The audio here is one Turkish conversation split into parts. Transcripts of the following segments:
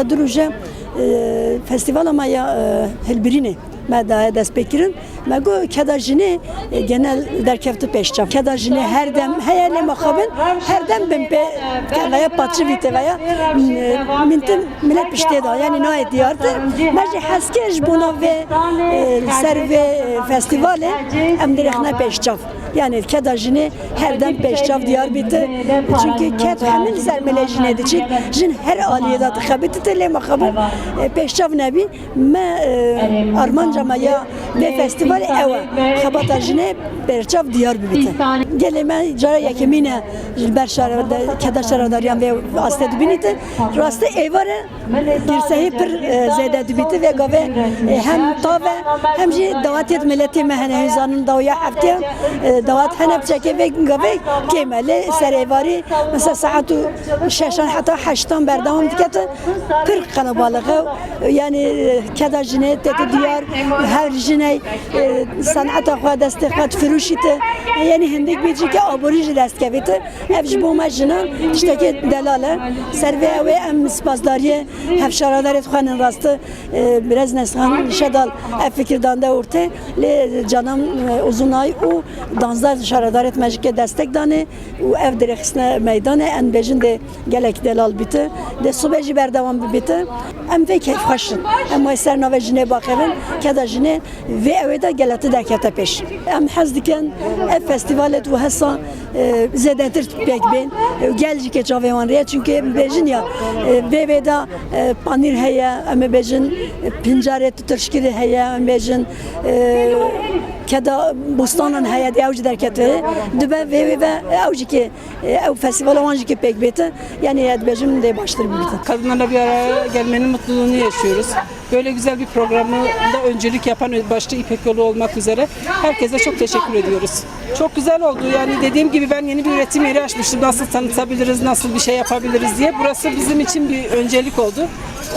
ve durunca festivala maya helbirini مدعی دست بکرن مگو کداجنی genel درکفت پیشچام کداجنی هر دم هیال مخابن هر دم بیم به ویا پاتچی بیت ویا منتم ملت پشته دا یعنی نای دیارت مجی حسکش بونا و سر و فستیواله ام درخنا پیشچام yani kedajini her dem peşçav diyar bitti çünkü ked hemen zermele jine dicik jin her aliyeda tıkabit tele makabı peşçav nebi me armanca maya ve festival eva xabata jine peşçav diyar bitti geleme cara yakemine berşarada kedaşara daryan ve asted binite rastı evare dirsehi per zede bitti ve gave hem tave hem ji davet milleti mehne hizanın dawya hafte دوات هنب چکه و گوی کماله سریواری مثلا ساعت ششان حتی هشتان بردام دیگه پر قنبالغه یعنی کدا جنه تت دیار هر جنه صنعت خود دست خود فروشیت یعنی هندک بیچی که آبوریج دست کبیت افش بوم جنان تشتکی دلاله سروی و ام سپاسداری هفشارادارت خانن راسته biraz neshan şedal fikirdan da orta le canım uzunay o danzar şaradar etmecike destek dane o ev direksine meydana en bejin de gelek delal biti de subeci berdavam biti em ve keyf hoşun em eser navejine bakırın kada jine ve evde gelati derkete peş em hazdiken ev festivalet ve hasa zedetir pek ben gelecek çavevan riya çünkü bejin ya ve da panir heye em bejin pincaret tırşkiri heye em bejin kada bostanın heye evci derkete dübe ve evci ki ev festival avanci ki pek beti yani yadbejim de başlar birlikte. Kadınlarla bir araya gelmenin mutluluğunu yaşıyoruz. Böyle güzel bir programı da öncülük yapan başta İpek Yolu olmak üzere herkese çok teşekkür ediyoruz. Çok güzel oldu. Yani dediğim gibi ben yeni bir üretim yeri açmıştım. Nasıl tanıtabiliriz, nasıl bir şey yapabiliriz diye. Burası bizim için bir öncelik oldu.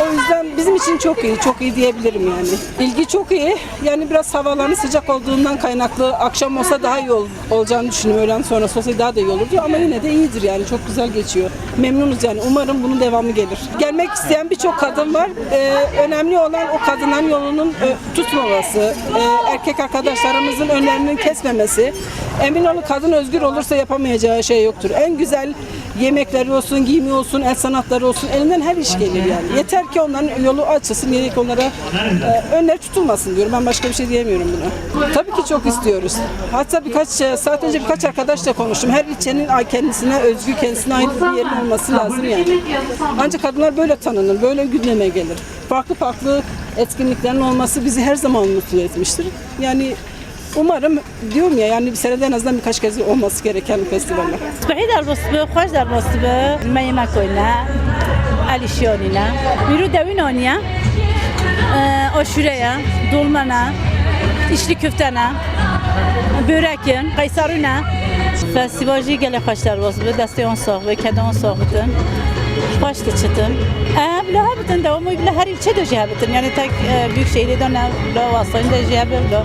O yüzden bizim için çok iyi diyebilirim yani. İlgi çok iyi. Yani biraz havaların sıcak olduğundan kaynaklı akşam olsa daha iyi olacağını düşünüyorum. Öğlen sonrası olsa daha da iyi olur diyor ama yine de iyidir yani. Çok güzel geçiyor. Memnunuz yani. Umarım bunun devamı gelir. Gelmek isteyen birçok kadın var. Önemli olan o kadınların yolunun tutmaması, erkek arkadaşlarımızın önlerinin kesmemesi. Emin olun kadın özgür olursa yapamayacağı şey yoktur. En güzel yemekleri olsun, giyimi olsun, el sanatları olsun elinden her iş gelir yani. Yeter ki onların yolu açılsın, gerek onlara önleri tutulmasın diyorum. Ben başka bir şey diyemiyorum buna. Tabii ki çok istiyoruz. Hatta birkaç saat önce birkaç arkadaşla konuştum. Her ilçenin kendisine özgü, kendisine ait bir yerin olması lazım yani. Ancak kadınlar böyle tanınır, böyle gündeme gelir. Farklı etkinliklerin olması bizi her zaman mutlu etmiştir. Yani umarım diyorum ya yani bir senede en azından birkaç kez olması gereken festivaller. صبحي در بسته خوش در بسته میمه کنه علیشیانیه میرو دوینانیه aşureye dolmana içli köftene börekin kaysarına festivalci gele خوش در بسته دسته آن ساق و کدان ساقتن خوش تچتن بلا هبتن دوام بلا her ilçe de cehbettin yani tek büyük şehirden la vasıtayın da cehbet la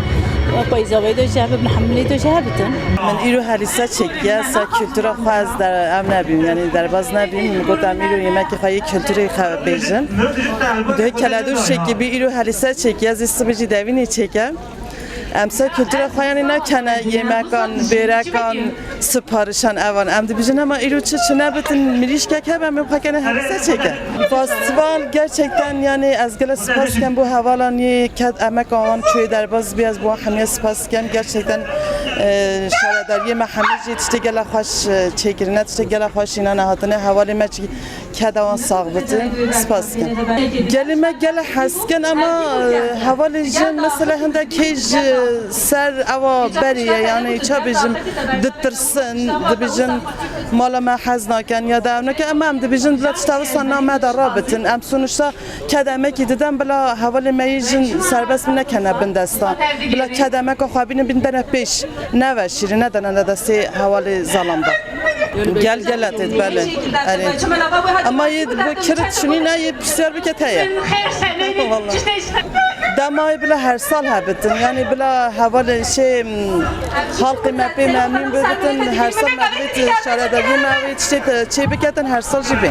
پایزاوی دو جهب محملی دو جهبتن. من ایرو هریسه چکیه سا کلتورا خواهد در ام نبیم یعنی در باز نبیم گفتم ایرو yemek خواهی کلتوری خواه بیجن. ده کلادور شکی بی ایرو هریسه چکیه از استبجی دوینی چکه. امسا کلتور خواهی نه کنه یمکان بیرکان سپارشان اوان ام دیجن ama ایرو چه نبودن میریش که ben مپکنه هریسه چکه. فستیوال gerçekten yani az gele spasken bu havalanı kad emek avan çoğu derbaz biraz bu hamiye spasken gerçekten şaradariye mahamici işte gele hoş çekirine işte gele hoş inan hatine havalı meç kadavan sağbıtın spasken. Gelime gele hasken ama havalı jin mesela hende kej ser ava beriye yani çabijim dittirsin dibijin malama haznaken ya da ne ki ama dibijin lat tavsan namı da rabitin am sonuçta kademek ididen bela havalı meyjin serbest ne kana bindestan bela kademek xabinin bindene peş ne ve şirine de desti havalı zalanda gel et böyle ama bu kirit şunu ne yapıyor bir keteye vallahi damay bile her sal habitin yani bile havalı şey halkı mepi memnun bitin her sal mevlid şarada bir mevlid işte çebiketin her sal gibi